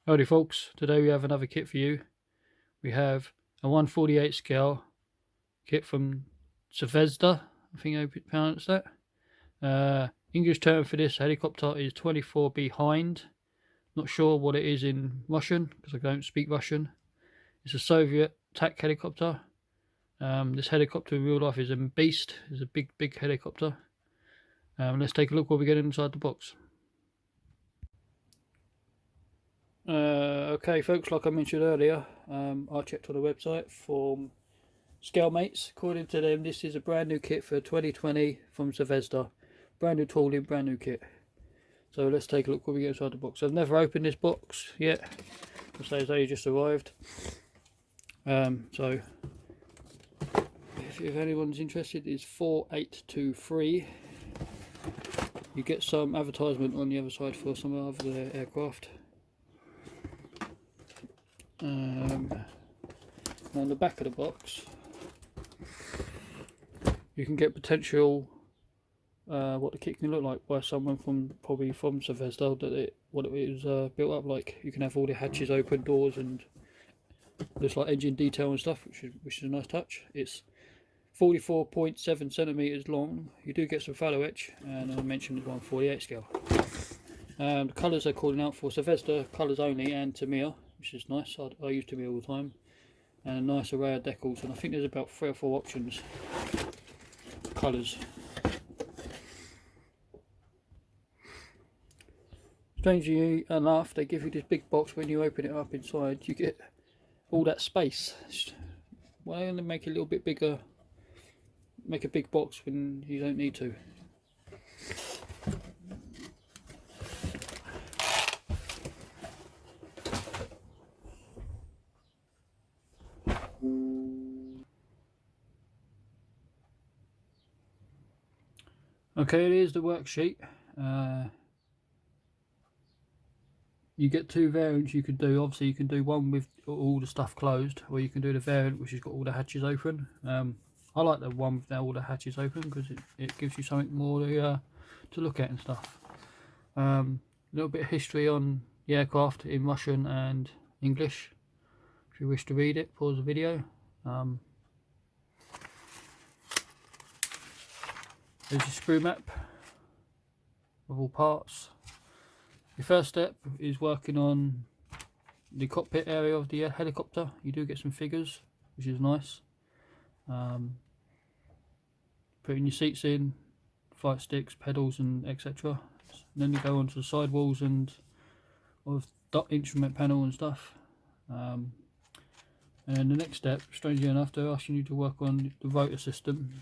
Howdy folks, today we have another kit for you. We have a 1/48 scale kit from Zvezda, I think I pronounced that. English term for this helicopter is 24V Hind. Not sure what it is in Russian because I don't speak Russian. It's a Soviet attack helicopter. This helicopter in real life is a beast. It's a big helicopter. Let's take a look what we get inside the box. Okay folks, like I mentioned earlier, I checked on the website from Scalemates. According to them, this is a brand new kit for 2020 from Zvezda. Brand new tooling, brand new kit. So let's take a look what we get inside the box. I've never opened this box yet. I'll say it's only just arrived. So if anyone's interested, it's 4823. You get some advertisement on the other side for some of the aircraft. On the back of the box you can get potential what the kit can look like by someone probably from Zvezda, what it is built up like. You can have all the hatches open, doors, and looks like engine detail and stuff, which is a nice touch. It's 44.7 centimeters long. You do get some fallow etch, and I mentioned it's 1/48 scale. The colours they're calling out for Zvezda colours only, and Tamiya, which is nice. I use Tamiya all the time. And a nice array of decals, and I think there's about 3 or 4 options colours. Strangely enough, they give you this big box. When you open it up inside, you get all that space. Why don't they make it a little bit bigger? Make a big box when you don't need to. Okay, here's the worksheet. You get 2 variants you can do. Obviously you can do one with all the stuff closed, or you can do the variant which has got all the hatches open. I like the one without all the hatches open because it gives you something more to look at and stuff. A little bit of history on the aircraft in Russian and English. If you wish to read it, pause the video. There's your sprue map of all parts. Your first step is working on the cockpit area of the helicopter. You do get some figures, which is nice. Putting your seats in, flight sticks, pedals, and etc. Then you go onto the sidewalls and of the instrument panel and stuff. And then the next step, strangely enough, they're asking you to work on the rotor system.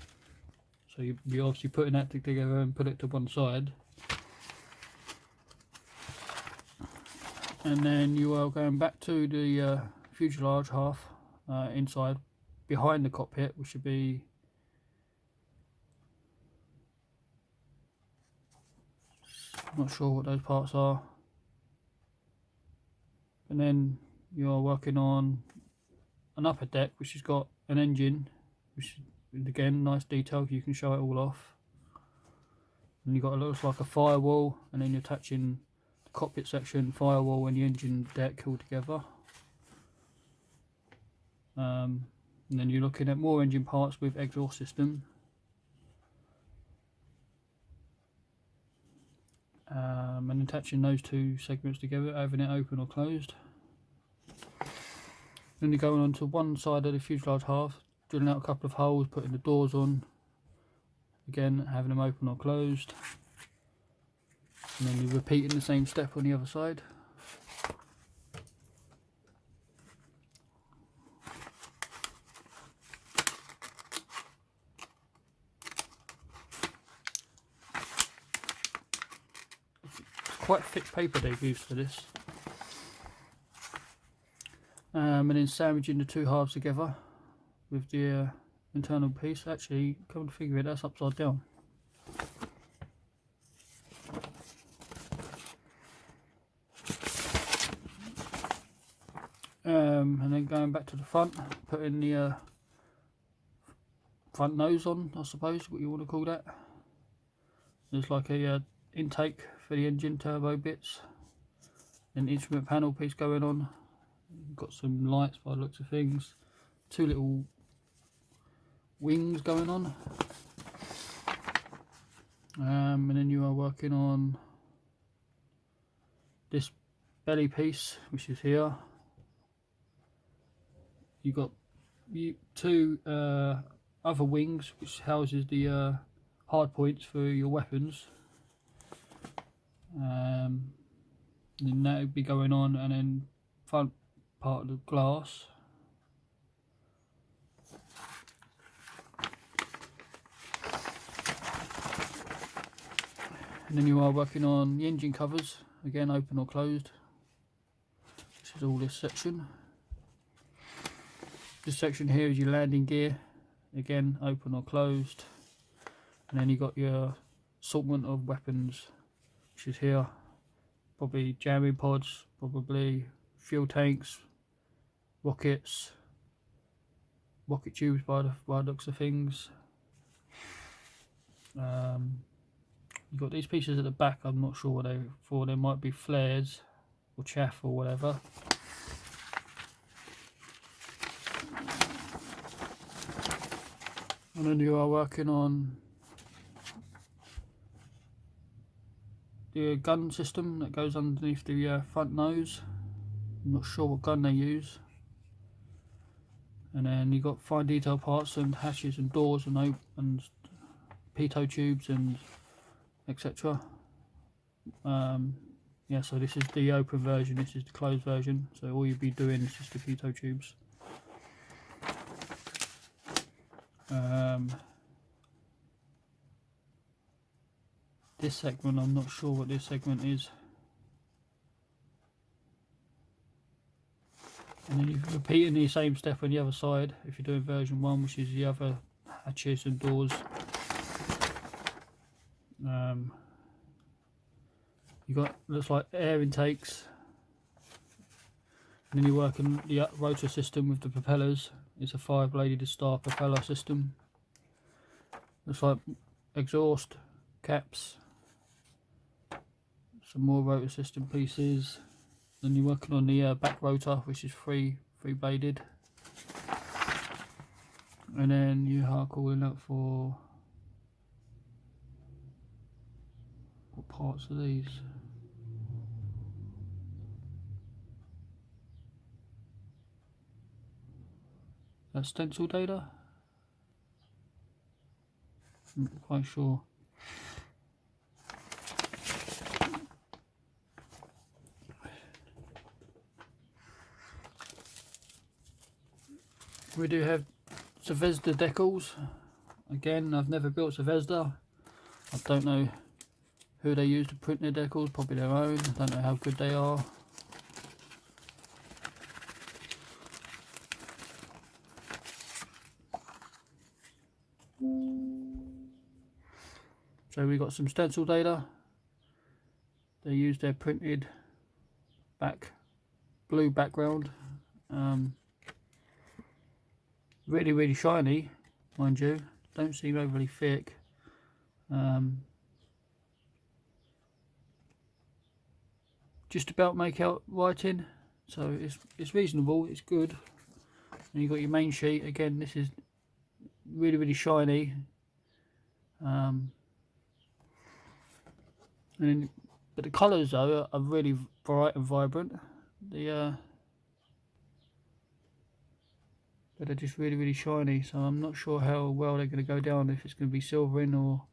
So you're obviously putting that together and put it to one side. And then you are going back to the fuselage half inside, behind the cockpit, which should be not sure what those parts are. And then you're working on an upper deck which has got an engine, which again nice detail, you can show it all off. And you've got looks like a firewall, and then you're attaching the cockpit section, firewall, and the engine deck all together. And then you're looking at more engine parts with exhaust system. And attaching those 2 segments together, having it open or closed. Then you're going on to one side of the fuselage half, drilling out a couple of holes, putting the doors on, again having them open or closed, and then you're repeating the same step on the other side. Quite thick paper they've used for this. And then sandwiching the 2 halves together with the internal piece. Actually, come to figure it, that's upside down. And then going back to the front, putting the front nose on, I suppose, what you want to call that. There's like a intake for the engine turbo bits, An instrument panel piece going on. Got some lights by the looks of things. Two little wings going on. And then you are working on this belly piece, which is here. You got two other wings, which houses the hard points for your weapons. And then that would be going on, and then front part of the glass. And then you are working on the engine covers, again open or closed. This is all this section. This section here is your landing gear, again open or closed. And then you got your assortment of weapons, which is here. Probably jamming pods, probably fuel tanks, rockets, rocket tubes by the looks of things. You've got these pieces at the back, I'm not sure what they're for. They might be flares or chaff or whatever. And then you are working on the gun system that goes underneath the front nose. I'm not sure what gun they use. And then you got fine detail parts and hatches and doors and pitot tubes and etc. Yeah, so this is the open version, this is the closed version, so all you'll be doing is just the pitot tubes. This segment, I'm not sure what this segment is. And then you're repeating the same step on the other side if you're doing version 1, which is the other hatches and doors. You got, looks like air intakes, and then you're working the rotor system with the propellers. It's a 5-bladed star propeller system. Looks like exhaust caps, some more rotor system pieces. Then you're working on the back rotor, which is three-bladed, and then you are calling out for what parts are these? That stencil data? I'm not quite sure. We do have Zvezda decals. Again, I've never built Zvezda. I don't know who they use to print their decals, probably their own. I don't know how good they are. So we got some stencil data. They use their printed blue background. Really shiny, mind you. Don't seem overly thick. Just about make out writing, so it's reasonable. It's good. And you got your main sheet again. This is really shiny. But the colours though are really bright and vibrant. But they're just really shiny, so I'm not sure how well they're going to go down, if it's going to be silvering or...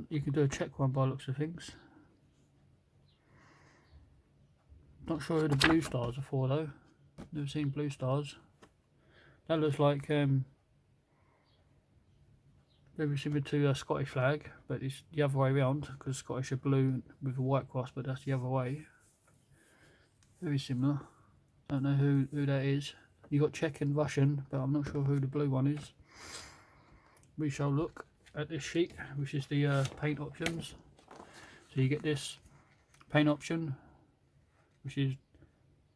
you can do a check one by looks of things. Not sure who the blue stars are for though. Never seen blue stars. That looks like very similar to a Scottish flag, but it's the other way around, because Scottish are blue with a white cross, but that's the other way. Very similar. Don't know who that is. You got Czech and Russian, but I'm not sure who the blue one is. We shall look at this sheet, which is the paint options. So you get this paint option, which is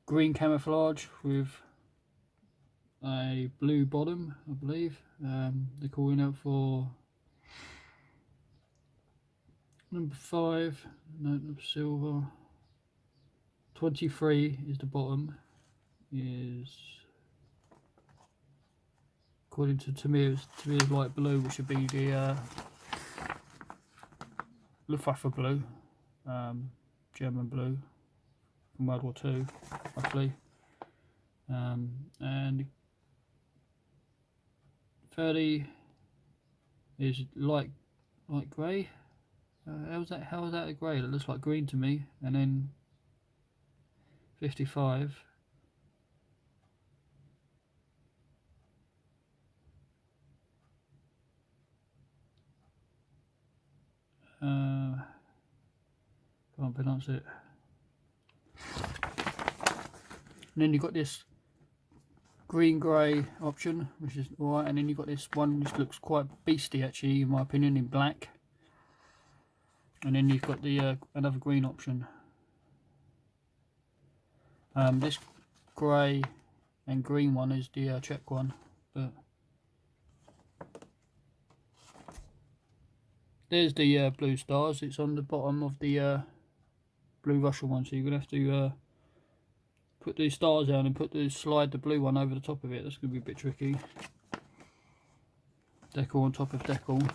green camouflage with a blue bottom, I believe. They're calling out for Number 5, number silver. 23 is the bottom. Is according to Tamir's light blue, which would be the Luftwaffe blue, German blue from World War II, roughly. And 30 is light grey. How is that a grey? It looks like green to me. And then 55 can't pronounce it. And then you've got this green grey option, which is alright, and then you've got this one which looks quite beastly actually, in my opinion, in black. And then you've got the another green option. This grey and green one is the Czech one, but there's the blue stars. It's on the bottom of the blue Russian one, so you're gonna have to put these stars down and slide the blue one over the top of it. That's gonna be a bit tricky. Decal on top of decal.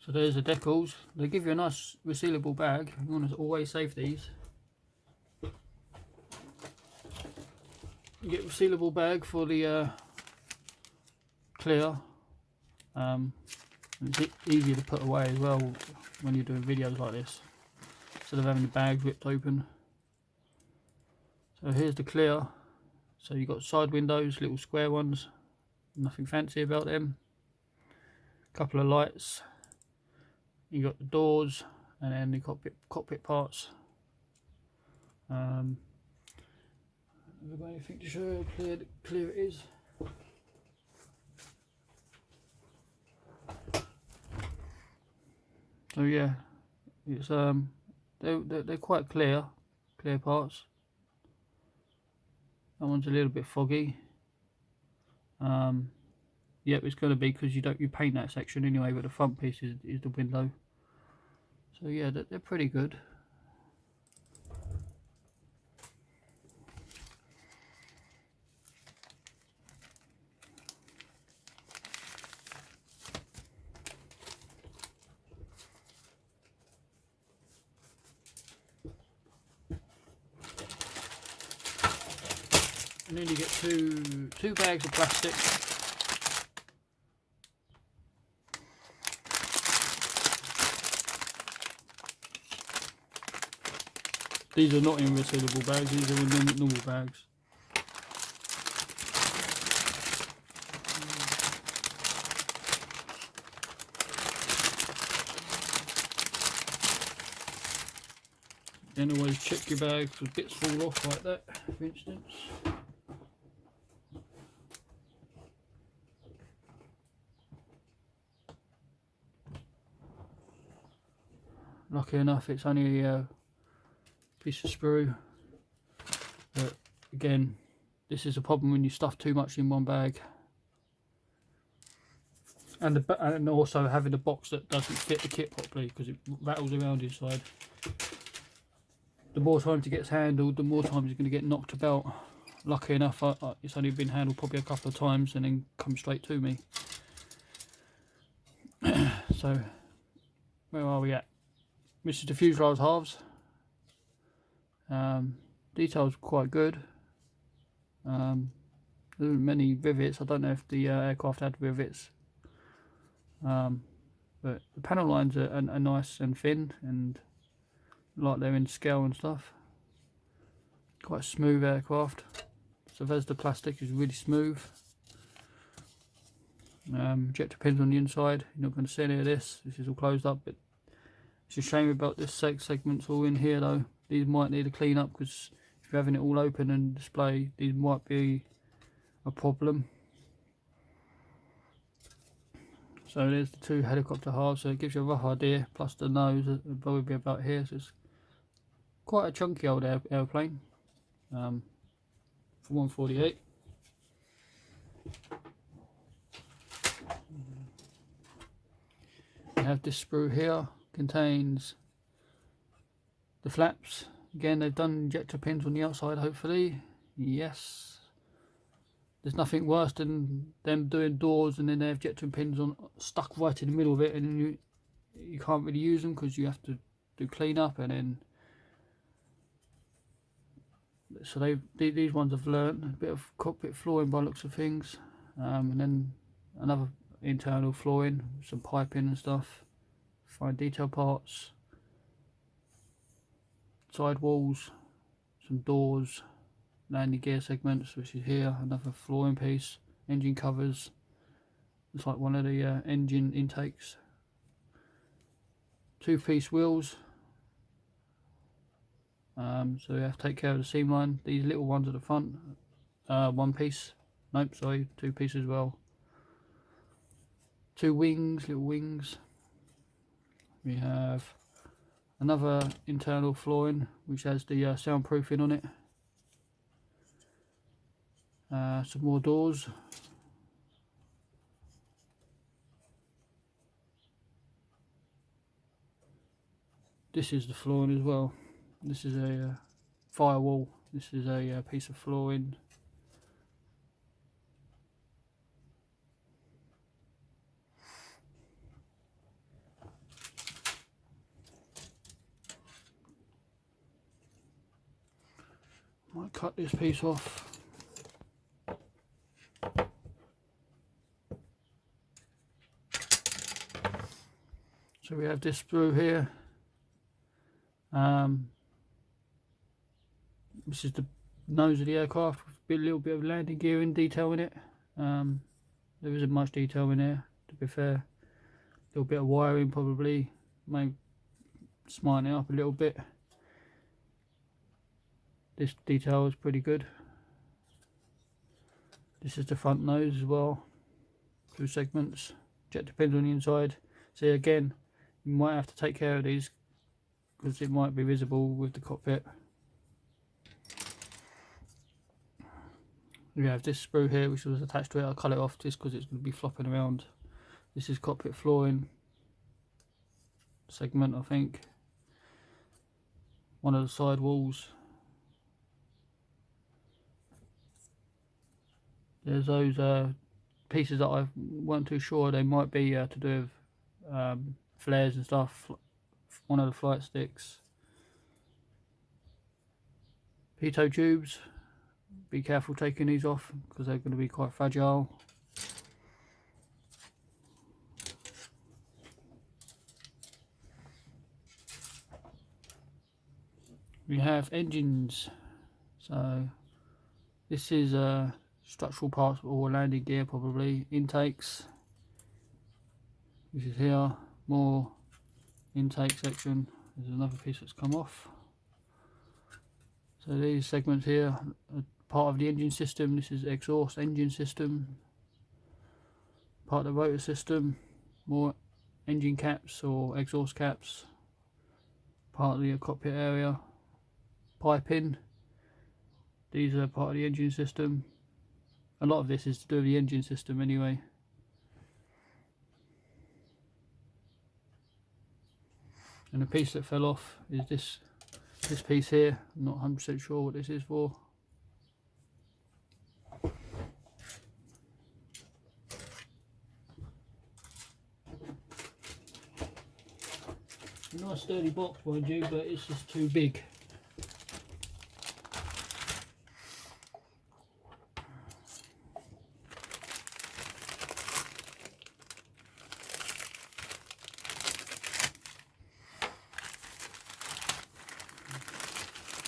So there's the decals. They give you a nice resealable bag. You want to always save these. You get a resealable bag for the clear. It's easier to put away as well when you're doing videos like this, instead of having the bag ripped open. So here's the clear. So you've got side windows, little square ones, nothing fancy about them. Couple of lights. You got the doors and then the cockpit parts. Have I got anything to show how clear it is? So yeah, it's they're quite clear parts. That one's a little bit foggy. Yep, it's going to be because you paint that section anyway, but the front piece is the window. So yeah, they're pretty good. And then you get two bags of plastic. These are not in resealable bags, these are in normal bags. Then always check your bag because bits fall off like that, for instance. Lucky enough it's only a piece of sprue, but again, this is a problem when you stuff too much in one bag, and also having a box that doesn't fit the kit properly because it rattles around inside. The more times it gets handled, the more times it's going to get knocked about. Lucky enough, it's only been handled probably a couple of times and then come straight to me. So where are we at? This is the fuselage halves. Details quite good. There aren't many rivets. I don't know if the aircraft had rivets, but the panel lines are nice and thin and like they're in scale and stuff. Quite a smooth aircraft. Zvezda plastic is really smooth. Ejector pins on the inside. You're not going to see any of this. This is all closed up, but it's a shame about this segments all in here though. These might need a clean up because if you're having it all open and display, these might be a problem. So there's the two helicopter halves, so it gives you a rough idea, plus the nose will probably be about here, so it's quite a chunky old airplane for 148. have this sprue here, contains the flaps. Again, they've done injector pins on the outside, hopefully. Yes. There's nothing worse than them doing doors and then they have injector pins on stuck right in the middle of it, and then you can't really use them because you have to do clean up. And then so these ones have learnt a bit of cockpit flooring by the looks of things, and then another internal flooring, some piping and stuff, fine detail parts, side walls, some doors, landing gear segments, which is here, another flooring piece, engine covers. It's like one of the engine intakes. 2-piece wheels. So we have to take care of the seam line. These little ones at the front, 1 piece. Nope, sorry, 2 pieces as well. 2 wings, little wings. We have another internal flooring which has the soundproofing on it. Some more doors. This is the flooring as well. This is a firewall. This is a piece of flooring. Might cut this piece off. So we have this sprue here. This is the nose of the aircraft with a little bit of landing gear and detail in it. There isn't much detail in there, to be fair. A little bit of wiring probably, may smarten it up a little bit. This detail is pretty good. This is the front nose as well, 2 segments, jet depends on the inside. So again, you might have to take care of these because it might be visible with the cockpit. We have this sprue here which was attached to it. I'll cut it off just because it's going to be flopping around. This is cockpit flooring segment, I think. One of the side walls. There's those pieces that I weren't too sure they might be to do with flares and stuff. One of the flight sticks. Pitot tubes. Be careful taking these off because they're going to be quite fragile. We have engines. So this is structural parts or landing gear probably. Intakes. This is here. More intake section. There's another piece that's come off. So these segments here are part of the engine system. This is exhaust engine system. Part of the rotor system. More engine caps or exhaust caps. Part of the cockpit area. Piping. These are part of the engine system. A lot of this is to do with the engine system anyway. And the piece that fell off is this piece here. I'm not 100% sure what this is for. A nice sturdy box, mind you, but it's just too big.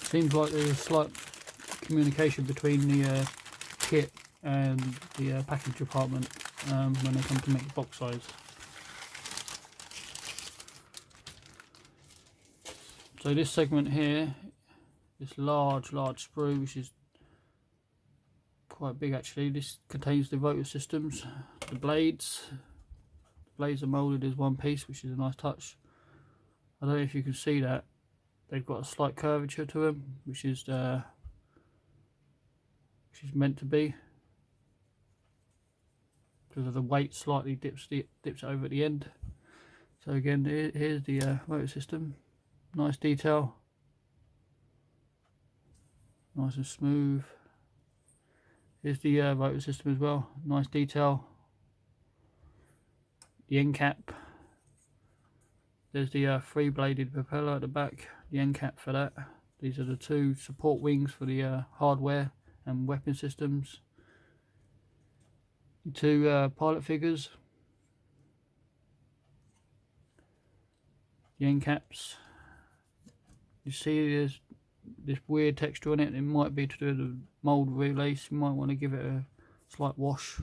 Seems like there's a slight communication between the kit and the package department when they come to make the box size. So this segment here, this large sprue, which is quite big actually, this contains the rotor systems, the blades. The blades are moulded as 1 piece, which is a nice touch. I don't know if you can see that. They've got a slight curvature to them, which is meant to be because of the weight slightly dips it over at the end. So again, here's the rotor system. Nice detail, nice and smooth. Here's the rotor system as well, nice detail. The end cap. There's the 3-bladed propeller at the back, the end cap for that. These are the 2 support wings for the hardware and weapon systems. The 2 pilot figures. The end caps. You see there's this weird texture on it. It might be to do with the mould release. You might want to give it a slight wash.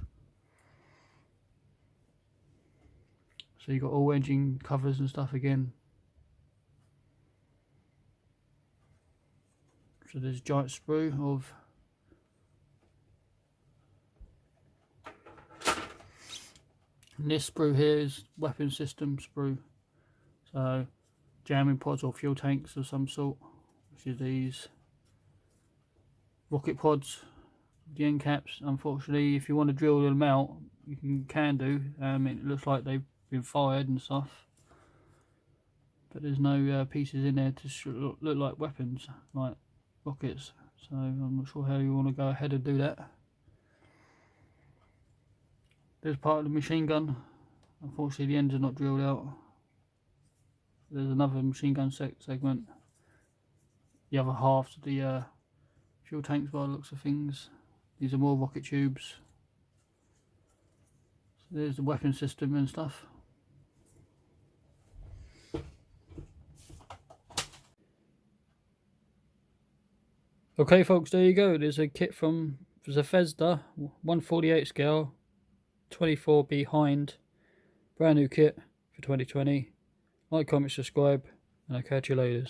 So you've got all engine covers and stuff again. So there's a giant sprue of and this sprue here is weapon system sprue. So jamming pods or fuel tanks of some sort, which is these rocket pods. The end caps, unfortunately, if you want to drill them out, you can do. It looks like they've been fired and stuff, but there's no pieces in there to look like weapons, like rockets. So I'm not sure how you want to go ahead and do that. There's part of the machine gun. Unfortunately, the ends are not drilled out. There's another machine gun segment. The other half of the fuel tanks, by the looks of things. These are more rocket tubes. So there's the weapon system and stuff. Okay folks, there you go. There's a kit from Zvezda, 1/48 scale, 24B Hind. Brand new kit for 2020. Like, comment, subscribe, and I'll catch you later.